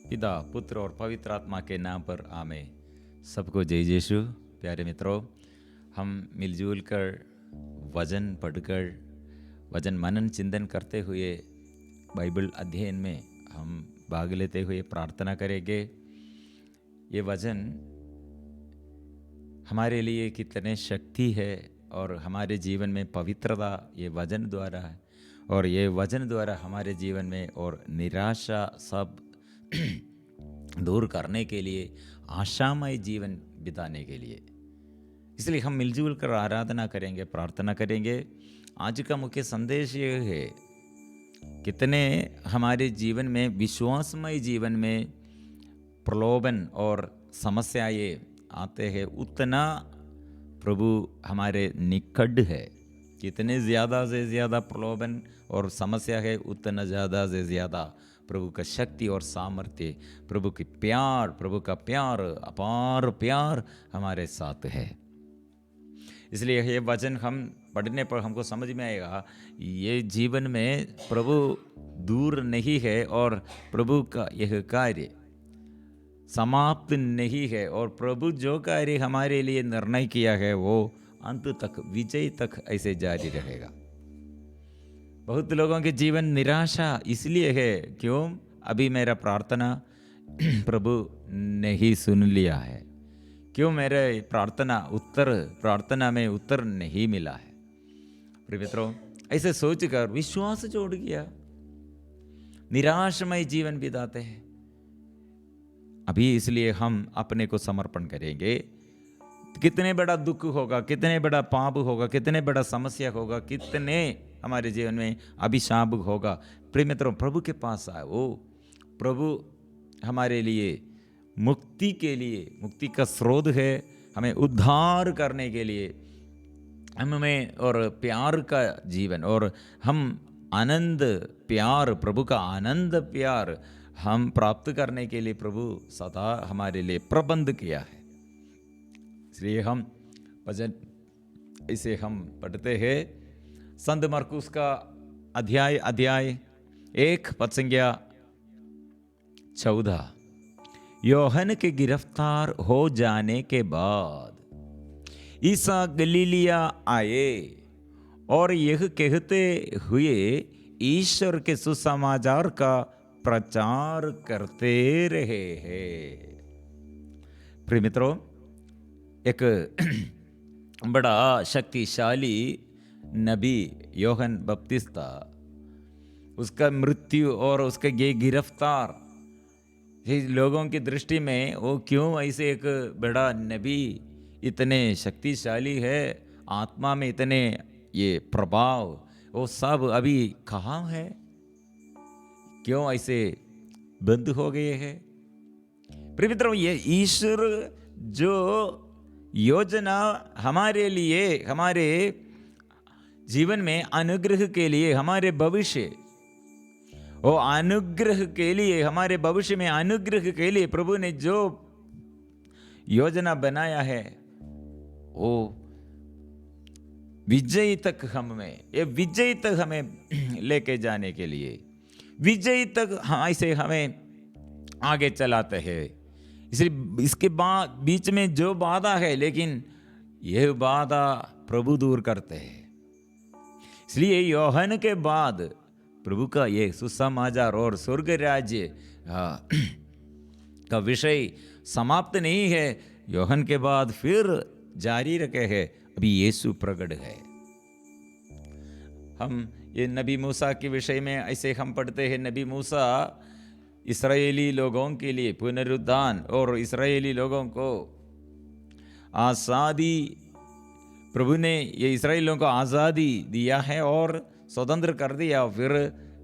पिता पुत्र और पवित्र आत्मा के नाम पर आमेन। सबको जय यीशु। प्यारे मित्रों, हम मिलजुल कर वचन पढ़कर वचन मनन चिंतन करते हुए बाइबल अध्ययन में हम भाग लेते हुए प्रार्थना करेंगे। ये वचन हमारे लिए कितने शक्ति है और हमारे जीवन में पवित्रता ये वचन द्वारा है, और ये वचन द्वारा हमारे जीवन में और निराशा सब दूर करने के लिए, आशामय जीवन बिताने के लिए। इसलिए हम मिलजुल कर आराधना करेंगे, प्रार्थना करेंगे। आज का मुख्य संदेश ये है, कितने हमारे जीवन में, विश्वासमय जीवन में प्रलोभन और समस्याएं आते हैं, उतना प्रभु हमारे निकट है। कितने ज़्यादा से ज़्यादा प्रलोभन और समस्या है, उतना ज़्यादा से ज़्यादा प्रभु का शक्ति और सामर्थ्य, प्रभु की प्यार, प्रभु का प्यार, अपार प्यार हमारे साथ है। इसलिए ये वचन हम पढ़ने पर हमको समझ में आएगा, ये जीवन में प्रभु दूर नहीं है और प्रभु का यह कार्य समाप्त नहीं है, और प्रभु जो कार्य हमारे लिए निर्णय किया है वो अंत तक, विजय तक ऐसे जारी रहेगा। बहुत लोगों के जीवन निराशा इसलिए है, क्यों? अभी मेरा प्रार्थना प्रभु नहीं सुन लिया है, क्यों मेरे प्रार्थना में उत्तर नहीं मिला है। प्रिय मित्रों, ऐसे सोचकर विश्वास जोड़ गया, निराशमय जीवन बिताते हैं। अभी इसलिए हम अपने को समर्पण करेंगे। कितने बड़ा दुख होगा, कितने बड़ा पाप होगा, कितने बड़ा समस्या होगा, कितने हमारे जीवन में अभिशाप होगा, प्रिय मित्रों, प्रभु के पास आओ। प्रभु हमारे लिए मुक्ति के लिए, मुक्ति का स्रोत है, हमें उद्धार करने के लिए, हमें और प्यार का जीवन, और हम आनंद प्यार, प्रभु का आनंद प्यार हम प्राप्त करने के लिए प्रभु सदा हमारे लिए प्रबंध किया है। इसलिए हम भजन इसे हम पढ़ते हैं। संत मरकुस का अध्याय 1 पद संख्या 14। यूहन्ना के गिरफ्तार हो जाने के बाद ईसा गलीलिया आए और यह कहते हुए ईश्वर के सुसमाचार का प्रचार करते रहे हैं। प्रिय मित्रों, एक बड़ा शक्तिशाली नबी यूहन्ना बपतिस्ता, उसका मृत्यु और उसका ये गिरफ्तार, लोगों की दृष्टि में वो क्यों ऐसे एक बड़ा नबी, इतने शक्तिशाली है, आत्मा में इतने ये प्रभाव, वो सब अभी कहाँ है? क्यों ऐसे बंद हो गए हैं? प्रिय मित्रों, ये ईश्वर जो योजना हमारे लिए, हमारे जीवन में अनुग्रह के लिए, हमारे भविष्य, वो अनुग्रह के लिए, हमारे भविष्य में अनुग्रह के लिए प्रभु ने जो योजना बनाया है, वो विजय तक विजय तक हमें लेके जाने के लिए, विजय तक ऐसे हमें आगे चलाते हैं। इसलिए इसके बाद बीच में जो बाधा है, लेकिन यह बाधा प्रभु दूर करते हैं। इसलिए यूहन्ना के बाद प्रभु का ये सुसमाचार और स्वर्ग राज्य का विषय समाप्त नहीं है। यूहन्ना के बाद फिर जारी रखे है, अभी यीशु प्रकट है। हम ये नबी मूसा के विषय में ऐसे हम पढ़ते हैं, नबी मूसा इस्राएली लोगों के लिए पुनरुत्थान और इस्राएली लोगों को आज़ादी, प्रभु ने ये इस्राएलियों को आज़ादी दिया है और स्वतंत्र कर दिया। फिर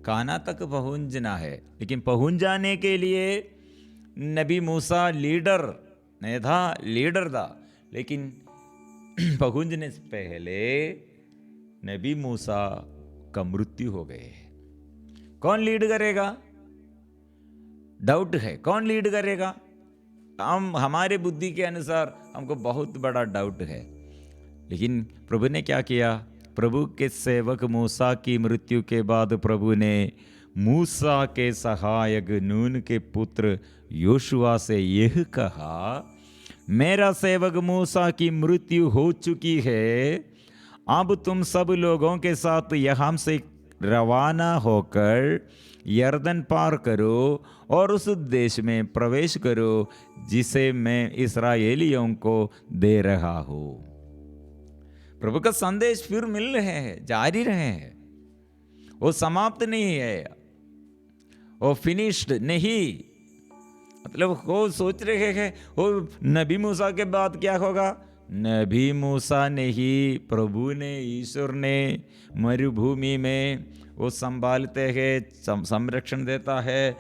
काना तक पहुंचना है, लेकिन पहुंच जाने के लिए नबी मूसा लीडर था, लेकिन पहुंचने से पहले नबी मूसा का मृत्यु हो गए। कौन लीड करेगा? डाउट है, कौन लीड करेगा? हमारे बुद्धि के अनुसार हमको बहुत बड़ा डाउट है, लेकिन प्रभु ने क्या किया? प्रभु के सेवक मूसा की मृत्यु के बाद प्रभु ने मूसा के सहायक नून के पुत्र योशुआ से यह कहा, मेरा सेवक मूसा की मृत्यु हो चुकी है, अब तुम सब लोगों के साथ यहाँ से रवाना होकर यरदन पार करो और उस देश में प्रवेश करो जिसे मैं इस्राएलियों को दे रहा हूँ। प्रभु का संदेश फिर मिल रहे हैं, जारी रहे हैं, वो समाप्त नहीं है, वो फिनिश्ड नहीं। मतलब वो सोच रहे हैं वो नबी मूसा के बाद क्या होगा। नबी मूसा ने ही, प्रभु ने, ईश्वर ने मरुभूमि में वो संभालते हैं, संरक्षण देता है,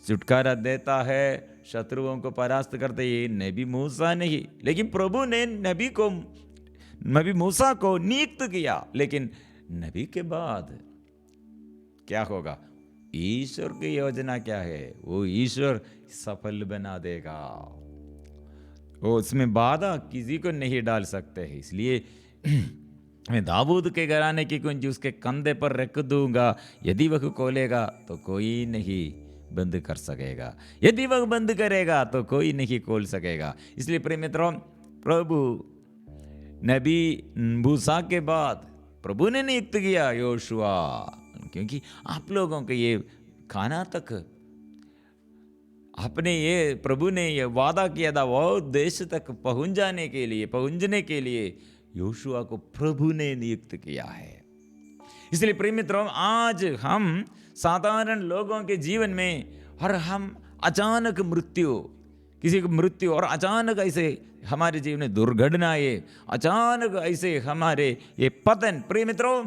छुटकारा देता है, शत्रुओं को परास्त करते, ये नबी मूसा नहीं। लेकिन प्रभु ने नबी मूसा को नियुक्त किया, लेकिन नबी के बाद क्या होगा, ईश्वर की योजना क्या है, वो ईश्वर सफल बना देगा। वो उसमें बाधा किसी को नहीं डाल सकते हैं। इसलिए मैं दाऊद के घराने की कुंजी उसके कंधे पर रख दूंगा, यदि वह खोलेगा तो कोई नहीं बंद कर सकेगा, यदि वह बंद करेगा तो कोई नहीं खोल सकेगा। इसलिए प्रिय मित्रों, प्रभु नबी मूसा के बाद प्रभु ने नियुक्त किया योशुआ, क्योंकि आप लोगों के ये खाना तक अपने ये प्रभु ने ये वादा किया था, वो देश तक पहुंचने के लिए योशुआ को प्रभु ने नियुक्त किया है। इसलिए प्रिय मित्रों, आज हम साधारण लोगों के जीवन में और हम अचानक किसी की मृत्यु और अचानक ऐसे हमारे जीवन में दुर्घटनाएं, अचानक ऐसे हमारे ये पतन, प्रिय मित्रों,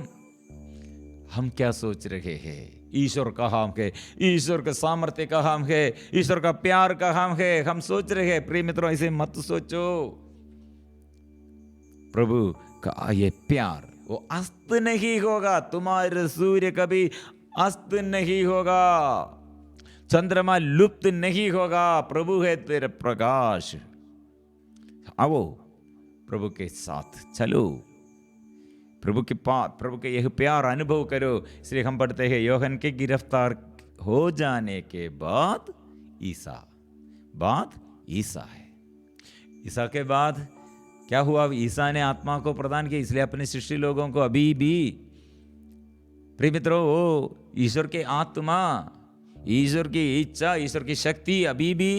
हम क्या सोच रहे हैं, ईश्वर कहाँ है, ईश्वर का सामर्थ्य कहाँ है, ईश्वर का प्यार कहाँ है, हम सोच रहे हैं। प्रिय मित्रों, ऐसे मत सोचो। प्रभु का ये प्यार वो अस्त नहीं होगा, तुम्हारे सूर्य कभी अस्त नहीं होगा, चंद्रमा लुप्त नहीं होगा, प्रभु है तेरा प्रकाश। आओ प्रभु के साथ चलो, प्रभु के यह प्यार अनुभव करो। इसलिए हम पढ़ते हैं, योहन के गिरफ्तार हो जाने के बाद ईसा है। ईसा के बाद क्या हुआ, ईसा ने आत्मा को प्रदान किया। इसलिए अपने सृष्टि लोगों को अभी भी, प्रिय मित्रों, वो ईश्वर के आत्मा, ईश्वर की इच्छा, ईश्वर की शक्ति अभी भी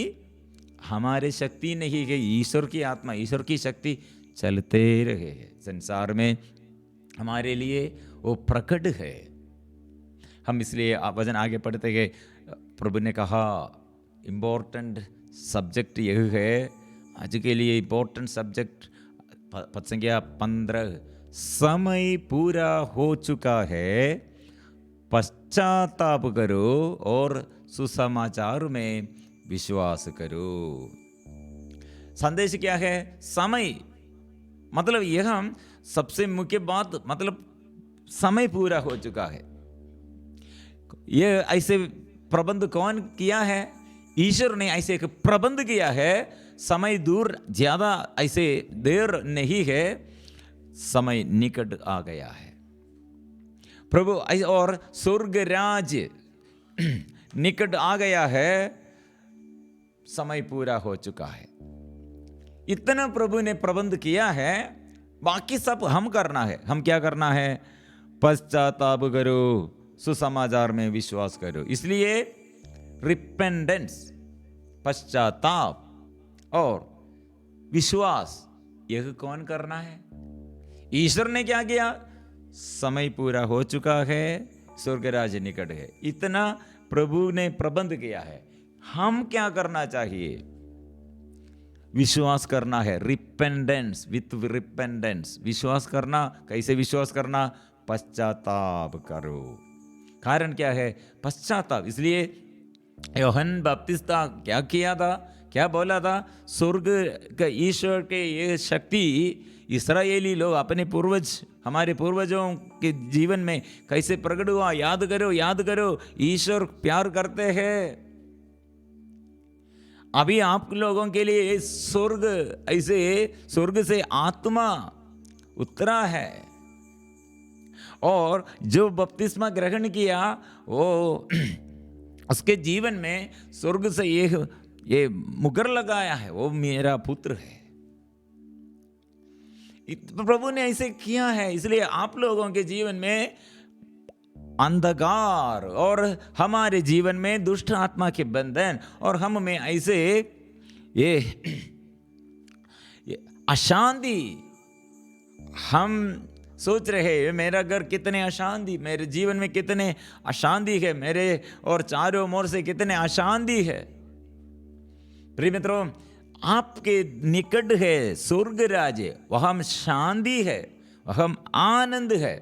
हमारे शक्ति नहीं है, ईश्वर की आत्मा, ईश्वर की शक्ति चलते रहे संसार में, हमारे लिए वो प्रकट है। हम इसलिए वचन आगे पढ़ते गए, प्रभु ने कहा इम्पोर्टेंट सब्जेक्ट यह है आज के लिए, इम्पोर्टेंट सब्जेक्ट पद संख्या 15, समय पूरा हो चुका है, पश्चाताप करो और सुसमाचार में विश्वास करो। संदेश क्या है, समय मतलब यह सबसे मुख्य बात, मतलब समय पूरा हो चुका है। ये ऐसे प्रबंध कौन किया है, ईश्वर ने ऐसे एक प्रबंध किया है। समय दूर ज्यादा ऐसे देर नहीं है, समय निकट आ गया है प्रभु, और स्वर्ग राज्य निकट आ गया है, समय पूरा हो चुका है। इतना प्रभु ने प्रबंध किया है, बाकी सब हम करना है। हम क्या करना है, पश्चाताप करो, सुसमाचार में विश्वास करो। इसलिए रिपेंडेंस, पश्चाताप और विश्वास, यह कौन करना है, ईश्वर ने क्या किया, समय पूरा हो चुका है, स्वर्ग राज्य निकट है, इतना प्रभु ने प्रबंध किया है। हम क्या करना चाहिए, विश्वास करना है, रिपेंडेंस, विथ रिपेंडेंस विश्वास करना। कैसे विश्वास करना, पश्चाताप करो। कारण क्या है, पश्चाताप। इसलिए यूहन्ना बपतिस्मा क्या किया था, क्या बोला था, स्वर्ग का ईश्वर के ये शक्ति इस्राएली लोग अपने पूर्वज, हमारे पूर्वजों के जीवन में कैसे प्रकट हुआ, याद करो, याद करो। ईश्वर प्यार करते हैं। अभी आप लोगों के लिए स्वर्ग, ऐसे स्वर्ग से आत्मा उतरा है और जो बपतिस्मा ग्रहण किया वो उसके जीवन में स्वर्ग से ये मुहर लगाया है, वो मेरा पुत्र है। प्रभु ने ऐसे किया है, इसलिए आप लोगों के जीवन में अंधकार और हमारे जीवन में दुष्ट आत्मा के बंधन और हम में ऐसे ये अशांति, हम सोच रहे हैं मेरा घर कितने अशांति, मेरे जीवन में कितने अशांति है, मेरे और चारों ओर से कितने अशांति है। प्रिय मित्रों, आपके निकट है स्वर्ग राज्य, वहां शांति है, वहां आनंद है।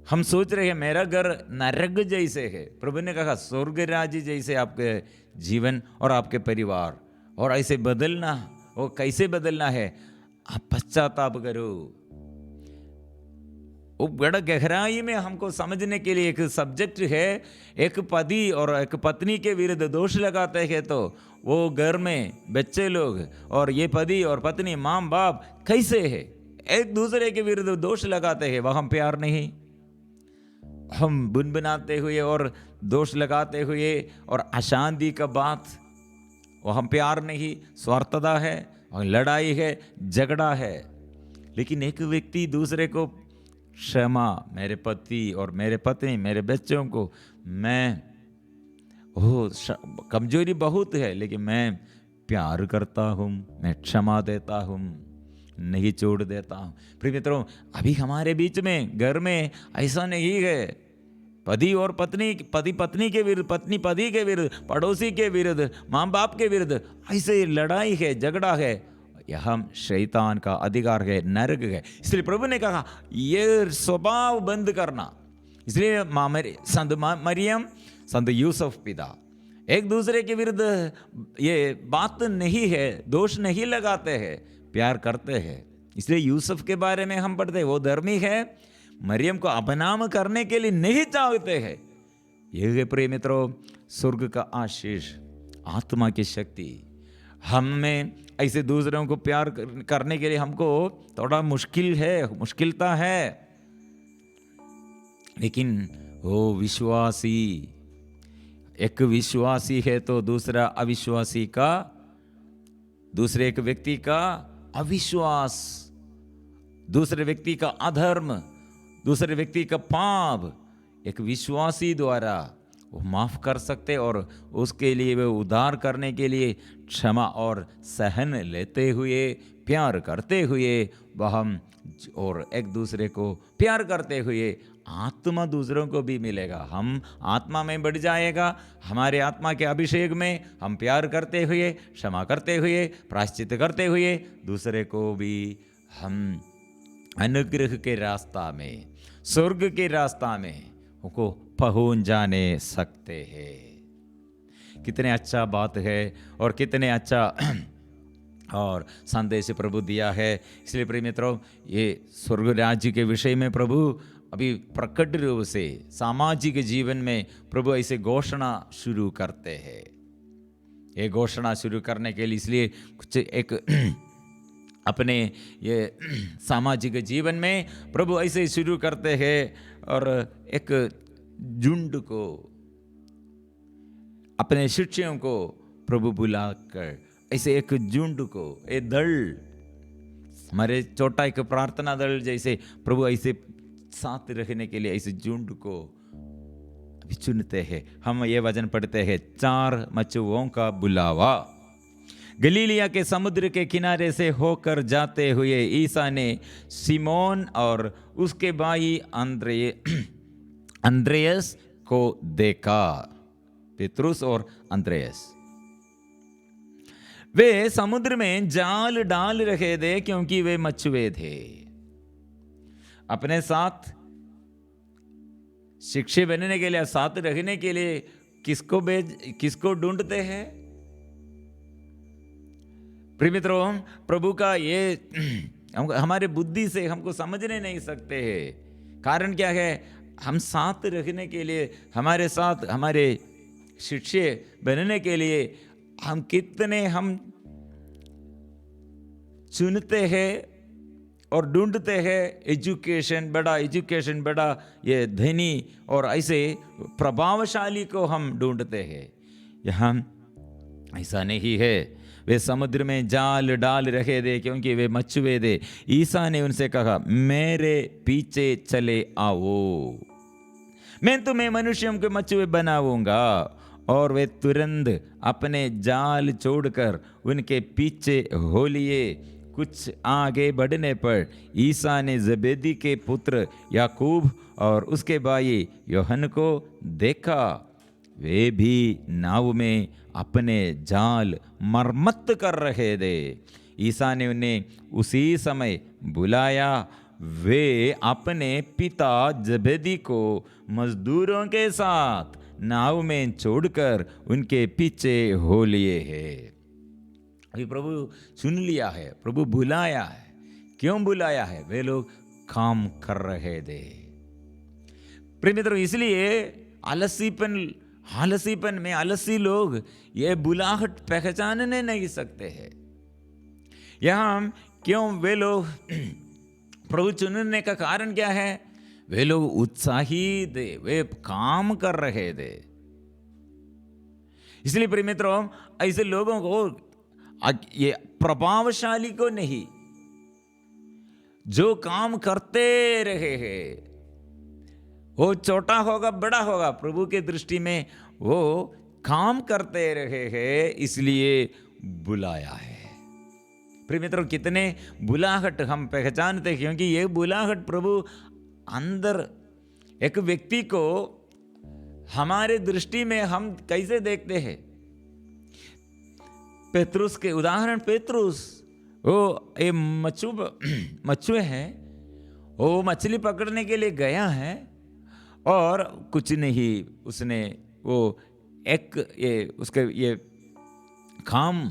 हम सोच रहे हैं मेरा घर नरक जैसे है, प्रभु ने कहा स्वर्ग राज्य जैसे आपके जीवन और आपके परिवार, और ऐसे बदलना, वो कैसे बदलना है, आप पश्चाताप करो। वो बड़ा गहराई में हमको समझने के लिए एक सब्जेक्ट है। एक पति और एक पत्नी के विरुद्ध दोष लगाते हैं तो वो घर में बच्चे लोग और ये पति और पत्नी माँ बाप कैसे है, एक दूसरे के विरुद्ध दोष लगाते हैं, वहां प्यार नहीं। हम बुनबुनाते हुए और दोष लगाते हुए और अशांति का बात, वहां प्यार नहीं, स्वार्थता है और लड़ाई है, झगड़ा है। लेकिन एक व्यक्ति दूसरे को क्षमा, मेरे पति और मेरे पत्नी, मेरे बच्चों को मैं कमजोरी बहुत है लेकिन मैं प्यार करता हूँ, मैं क्षमा देता हूँ, नहीं छोड़ देता हूँ। प्रिय मित्रों, अभी हमारे बीच में घर में ऐसा नहीं है, पति और पत्नी, पति पत्नी के विरुद्ध, पत्नी पति के विरुद्ध, पड़ोसी के विरुद्ध, माँ बाप के विरुद्ध ऐसे लड़ाई है, झगड़ा है, यह शैतान का अधिकार है, नरक है। इसलिए प्रभु ने कहा ये स्वभाव बंद करना। इसलिए संत मरियम, संत यूसुफ पिता एक दूसरे के विरुद्ध ये बात नहीं है, दोष नहीं लगाते हैं, प्यार करते हैं। इसलिए यूसुफ के बारे में हम पढ़ते हैं, वो धर्मी है, मरियम को अपनाम करने के लिए नहीं चाहते हैं। ये है प्रिय मित्रों स्वर्ग का आशीष, आत्मा की शक्ति। हमें ऐसे दूसरों को प्यार करने के लिए हमको थोड़ा मुश्किल है, मुश्किलता है, लेकिन वो विश्वासी, एक विश्वासी है तो दूसरा अविश्वासी का, दूसरे एक व्यक्ति का अविश्वास, दूसरे व्यक्ति का अधर्म, दूसरे व्यक्ति का पाप एक विश्वासी द्वारा वो माफ कर सकते और उसके लिए वे उद्धार करने के लिए क्षमा और सहन लेते हुए, प्यार करते हुए वह और एक दूसरे को प्यार करते हुए आत्मा दूसरों को भी मिलेगा। हम आत्मा में बढ़ जाएगा, हमारे आत्मा के अभिषेक में हम प्यार करते हुए, क्षमा करते हुए, प्रायश्चित करते हुए दूसरे को भी हम अनुग्रह के रास्ता में, स्वर्ग के रास्ता में उनको पहुंच जाने सकते हैं। कितने अच्छा बात है और कितने अच्छा और संदेश प्रभु दिया है। इसलिए प्रिय मित्रों, ये स्वर्ग राज्य के विषय में प्रभु अभी प्रकट रूप से सामाजिक जीवन में प्रभु ऐसे घोषणा शुरू करते हैं। ये घोषणा शुरू करने के लिए इसलिए कुछ एक अपने ये सामाजिक जीवन में प्रभु ऐसे शुरू करते हैं और एक झुंड को, अपने शिष्यों को प्रभु बुलाकर ऐसे एक झुंड को, एक दल, हमारे छोटा एक प्रार्थना दल जैसे प्रभु ऐसे साथ रखने के लिए ऐसे झुंड को अभी चुनते हैं। हम ये वचन पढ़ते हैं, 4 मछुओं का बुलावा। गलीलिया के समुद्र के किनारे से होकर जाते हुए ईसा ने सिमोन और उसके भाई अंद्रेयस को देखा। पेत्रुस और अंद्रेयस वे समुद्र में जाल डाल रहे थे क्योंकि वे मछुए थे। अपने साथ शिक्षक बनने के लिए, साथ रखने के लिए किसको ढूंढते हैं? प्रिय मित्रों, प्रभु का ये हमारे बुद्धि से हमको समझने नहीं सकते हैं। कारण क्या है? हम साथ रखने के लिए, हमारे साथ हमारे शिष्य बनने के लिए हम कितने हम चुनते हैं और ढूंढते हैं एजुकेशन, बड़ा एजुकेशन, बड़ा ये धनी और ऐसे प्रभावशाली को हम ढूंढते हैं। यहाँ ऐसा नहीं है। वे समुद्र में जाल डाल रहे थे क्योंकि वे मछुए थे। ईसा ने उनसे कहा, मेरे पीछे चले आओ, मैं तुम्हें मनुष्यों के मछुए बनाऊंगा। और वे तुरंत अपने जाल छोड़कर उनके पीछे हो लिए। कुछ आगे बढ़ने पर ईसा ने जबेदी के पुत्र याकूब और उसके भाई यूहन्ना को देखा। वे भी नाव में अपने जाल मरम्मत कर रहे थे। ईसा ने उन्हें उसी समय बुलाया। वे अपने पिता जबेदी को मजदूरों के साथ नाव में छोड़कर उनके पीछे हो लिए हैं। अभी प्रभु सुन लिया है, प्रभु बुलाया है। क्यों बुलाया है? वे लोग काम कर रहे थे। प्रिय मित्रों, इसलिए आलसीपन में आलसी लोग ये बुलाहट पहचानने नहीं सकते हैं। यहाँ क्यों वे लोग प्रभु चुनने का कारण क्या है? वे लोग उत्साही थे, वे काम कर रहे थे। इसलिए प्रिय मित्रों, ऐसे लोगों को, ये प्रभावशाली को नहीं, जो काम करते रहे हैं, वो छोटा होगा बड़ा होगा, प्रभु के दृष्टि में वो काम करते रहे हैं, इसलिए बुलाया है। प्रिय मित्रों, कितने बुलाहट हम पहचानते हैं, क्योंकि ये बुलाहट प्रभु अंदर एक व्यक्ति को हमारे दृष्टि में हम कैसे देखते हैं। पेतरुस के उदाहरण, पेतरुस वो ये मछुए हैं, वो मछली पकड़ने के लिए गया है और कुछ नहीं, उसने वो उसके काम,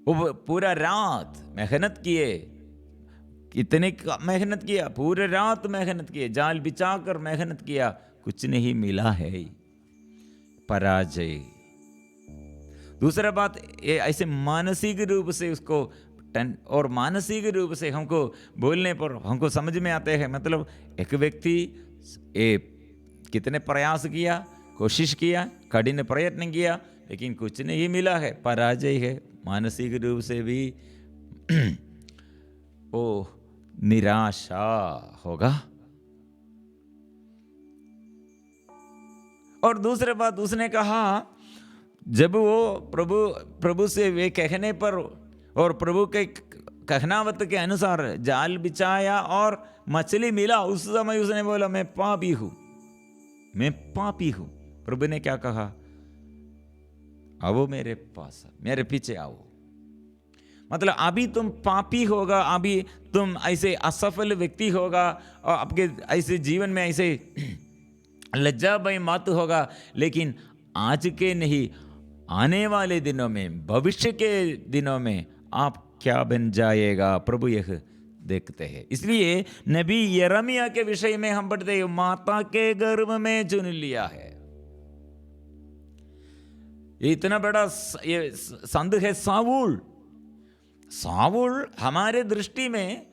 वो पूरा रात मेहनत किए, कितने मेहनत किया, पूरे रात मेहनत किए, जाल बिछाकर मेहनत किया, कुछ नहीं मिला है, पराजय। दूसरा बात, ये ऐसे मानसिक रूप से उसको, और मानसिक रूप से हमको बोलने पर हमको समझ में आते हैं, मतलब एक व्यक्ति कितने प्रयास किया, कोशिश किया, कठिन प्रयत्न किया, लेकिन कुछ नहीं मिला है, पराजय है। मानसिक रूप से भी वो निराशा होगा। और दूसरी बात, उसने कहा, जब वो प्रभु से वे कहने पर और प्रभु के कहनावत के अनुसार जाल बिछाया और मछली मिला, उस समय उसने बोला, मैं पापी हूं, मैं पापी हूं। प्रभु ने क्या कहा? आओ मेरे पास, मेरे पीछे आओ। मतलब अभी तुम पापी होगा, अभी तुम ऐसे असफल व्यक्ति होगा, और आपके ऐसे जीवन में ऐसे लज्जा भय मत होगा, लेकिन आज के नहीं, आने वाले दिनों में, भविष्य के दिनों में आप क्या बन जाएगा, प्रभु यह देखते हैं। इसलिए नबी यिर्मयाह के विषय में हम पढ़ते हैं, माता के गर्भ में चुन लिया है। ये इतना बड़ा ये संत है सावुल हमारे दृष्टि में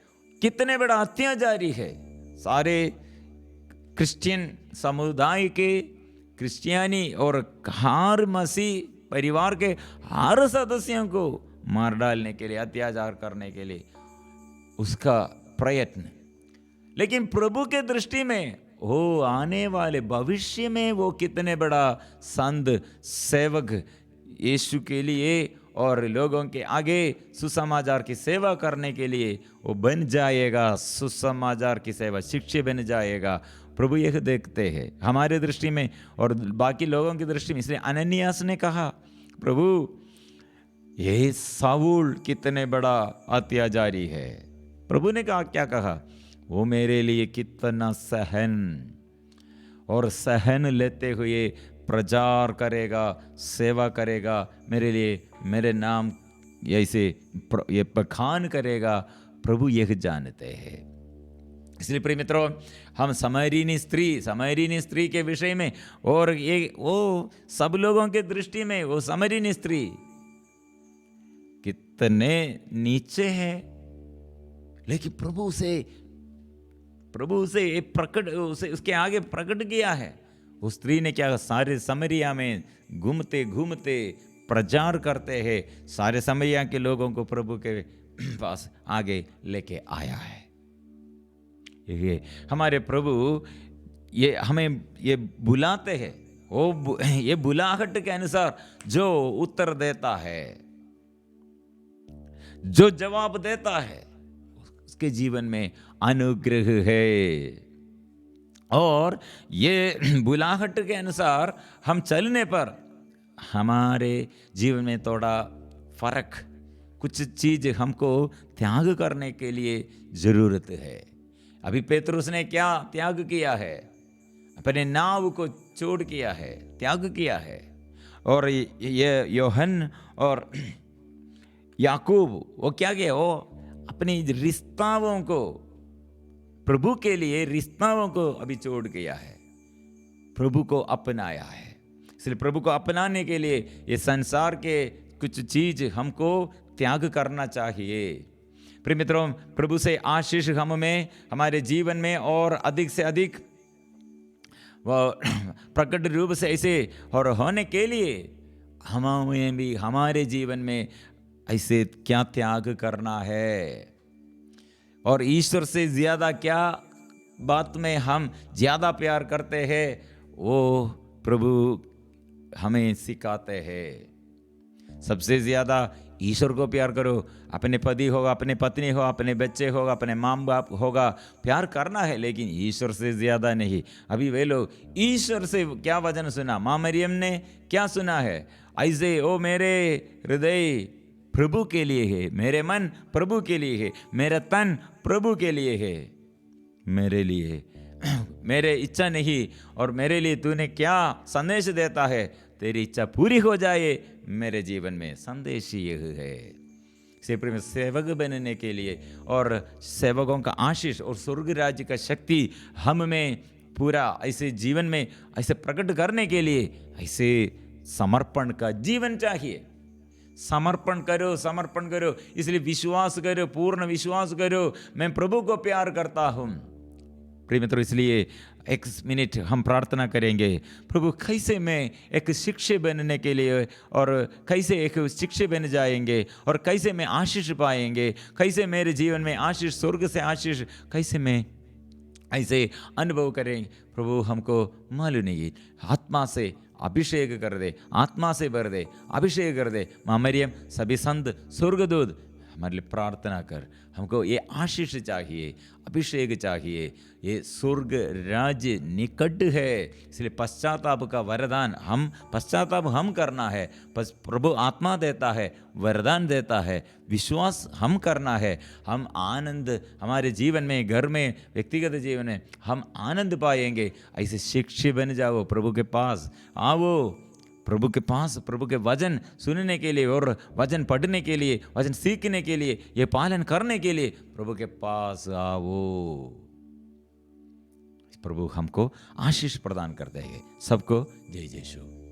कितने बड़ा अत्याचारी है। सारे क्रिश्चियन समुदाय के, क्रिश्चियानी और हर मसीह परिवार के हर सदस्यों को मार डालने के लिए, अत्याचार करने के लिए उसका प्रयत्न। लेकिन प्रभु के दृष्टि में वो आने वाले भविष्य में वो कितने बड़ा संत सेवक यीशु के लिए और लोगों के आगे सुसमाचार की सेवा करने के लिए वो बन जाएगा। सुसमाचार की सेवा शिक्षक बन जाएगा। प्रभु यह देखते हैं हमारे दृष्टि में और बाकी लोगों की दृष्टि में। इसलिए अननियास ने कहा, प्रभु ये साउल कितने बड़ा अत्याचारी है। प्रभु ने कहा, क्या कहा? वो मेरे लिए कितना सहन लेते हुए प्रचार करेगा, सेवा करेगा, मेरे लिए मेरे नाम ऐसे ये बखान करेगा। प्रभु यह जानते हैं। इसलिए प्रिय मित्रों, हम समरीनी स्त्री के विषय में और ये वो सब लोगों के दृष्टि में वो समरीनी स्त्री कितने नीचे है, लेकिन प्रभु से प्रकट, उसे उसके आगे प्रकट किया है। उस स्त्री ने क्या, सारे समरिया में घूमते घूमते प्रचार करते हैं, सारे समरिया के लोगों को प्रभु के पास आगे लेके आया है। ये हमारे प्रभु ये हमें ये बुलाते हैं, ये बुलाहट के अनुसार जो उत्तर देता है, जो जवाब देता है, उसके जीवन में अनुग्रह है। और ये बुलाहट के अनुसार हम चलने पर हमारे जीवन में थोड़ा फर्क, कुछ चीज हमको त्याग करने के लिए जरूरत है। अभी पेतरुस ने क्या त्याग किया है? अपने नाव को छोड़ किया है, त्याग किया है। और ये योहन और याकूब वो क्या किया? वो अपनी रिश्ताओं को, प्रभु के लिए रिश्ताओं को अभी छोड़ किया है, प्रभु को अपनाया है। इसलिए प्रभु को अपनाने के लिए ये संसार के कुछ चीज हमको त्याग करना चाहिए। प्रिय मित्रों, प्रभु से आशीष हम में, हमारे जीवन में और अधिक से अधिक प्रकट रूप से ऐसे और होने के लिए हमें भी हमारे जीवन में ऐसे क्या त्याग करना है, और ईश्वर से ज्यादा क्या बात में हम ज्यादा प्यार करते हैं, वो प्रभु हमें सिखाते हैं। सबसे ज्यादा ईश्वर को प्यार करो, अपने पति होगा, अपने पत्नी होगा, अपने बच्चे होगा, अपने माँ बाप होगा, प्यार करना है, लेकिन ईश्वर से ज्यादा नहीं। अभी वे लोग ईश्वर से क्या वचन सुना? माँ मरियम ने क्या सुना है? ऐसे ओ मेरे हृदय प्रभु के लिए है, मेरे मन प्रभु के लिए है, मेरा तन प्रभु के लिए है, मेरे लिए मेरे इच्छा नहीं, और मेरे लिए तूने क्या संदेश देता है? तेरी इच्छा पूरी हो जाए मेरे जीवन में। संदेश यह है। सिर्फ में सेवक बनने के लिए और सेवकों का आशीष और स्वर्ग राज्य का शक्ति हम में पूरा ऐसे जीवन में ऐसे प्रकट करने के लिए ऐसे समर्पण का जीवन चाहिए। समर्पण करो, समर्पण करो, इसलिए विश्वास करो, पूर्ण विश्वास करो, मैं प्रभु को प्यार करता हूँ। प्रिय मित्रों, इसलिए एक मिनट हम प्रार्थना करेंगे, प्रभु कैसे मैं एक शिक्षक बनने के लिए, और कैसे एक शिक्षक बन जाएंगे, और कैसे मैं आशीष पाएंगे, कैसे मेरे जीवन में आशीष, स्वर्ग से आशीष कैसे मैं ऐसे अनुभव करेंगे। प्रभु हमको मालूम नहीं, आत्मा से अभिषेक कर दे, आत्मा से भर दे, अभिषेक कर दे। माँ मरियम, सभी संत, स्वर्गदूत हमारे लिए प्रार्थना कर। हमको ये आशीष चाहिए, अभिषेक चाहिए। ये स्वर्ग राज्य निकट है, इसलिए पश्चाताप का वरदान पश्चाताप हम करना है। प्रभु आत्मा देता है, वरदान देता है, विश्वास हम करना है। हम आनंद हमारे जीवन में, घर में, व्यक्तिगत जीवन में हम आनंद पाएंगे। ऐसे शिक्षक बन जाओ, प्रभु के पास आओ, प्रभु के पास, प्रभु के वचन सुनने के लिए और वचन पढ़ने के लिए, वचन सीखने के लिए, ये पालन करने के लिए प्रभु के पास आओ। प्रभु हमको आशीष प्रदान कर देंगे। सबको जय यीशु।